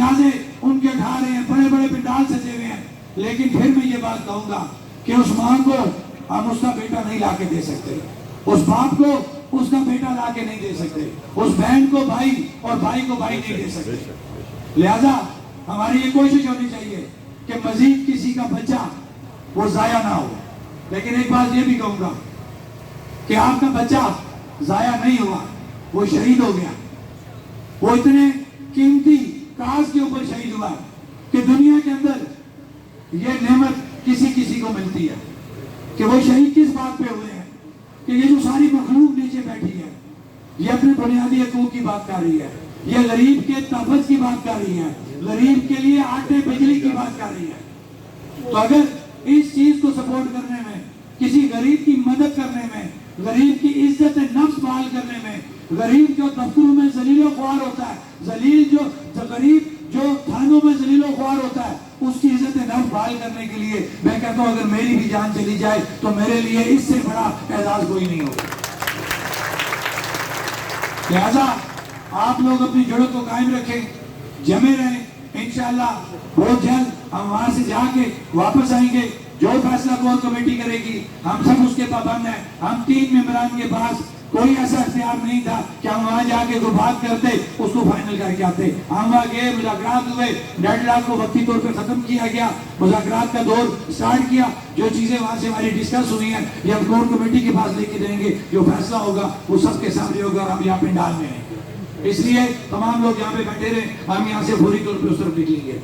جنازے ان کے اٹھا رہے ہیں، بڑے بڑے پنڈال سجے ہوئے ہیں، لیکن پھر میں یہ بات کہوں گا کہ اس ماں کو ہم اس کا بیٹا نہیں لا کے دے سکتے، اس باپ کو اس کا بیٹا لا کے نہیں دے سکتے، اس بہن کو بھائی اور بھائی کو بھائی نہیں دے سکتے۔ لہذا ہماری یہ کوشش ہونی چاہیے کہ مزید کسی کا بچہ وہ ضائع نہ ہو۔ لیکن ایک بات یہ بھی کہوں گا کہ آپ کا بچہ ضائع نہیں ہوا، وہ شہید ہو گیا، وہ اتنے قیمتی کاز کے اوپر شہید ہوا کہ دنیا کے اندر یہ نعمت کسی کسی کو ملتی ہے کہ وہ شہید کس بات پہ ہوئے ہیں کہ یہ جو ساری مخلوق نیچے بیٹھی ہے یہ اپنے بنیادی حقوق کی بات کر رہی ہے، یہ غریب کے تحفظ کی بات کر رہی ہے، غریب کے لیے آٹے بجلی کی بات کر رہی ہے۔ تو اگر اس چیز کو سپورٹ کرنے میں، کسی غریب کی مدد کرنے میں، غریب کی عزت نفس بحال کرنے میں، غریب جو دفتروں میں ذلیل و خوار ہوتا ہے، غریب جو تھانوں میں ذلیل و خوار ہوتا ہے، اس کی عزت نفس بحال کرنے کے لیے میں کہتا ہوں اگر میری بھی جان چلی جائے تو میرے لیے اس سے بڑا اعزاز کوئی نہیں ہوگا۔ لہذا آپ لوگ اپنی جڑوں کو قائم رکھیں، جمے رہیں، انشاءاللہ بہت جلد ہم وہاں سے جا کے واپس آئیں گے، جو فیصلہ کور کمیٹی کرے گی ہم سب اس کے پابند ہیں۔ ہم 3 ممبران کے پاس کوئی ایسا اختیار نہیں تھا کہ ہم وہاں جا کے کوئی بات کرتے اس کو فائنل کر کے آتے، ہم وہاں گئے، مذاکرات ہوئے، ڈیڈ لاک کو وقتی طور پہ ختم کیا گیا، مذاکرات کا دور سٹارٹ کیا، جو چیزیں وہاں سے ہماری ڈسکس ہوئی ہیں یہ ہم کور کمیٹی کے پاس لے کے دیں گے، جو فیصلہ ہوگا وہ سب کے سامنے ہوگا اور ہم یہاں پنڈال میں ہیں۔ اس لیے تمام لوگ یہاں پہ بیٹھے رہے، ہم یہاں سے فوری طور پہ اس طرف نکلیں گے۔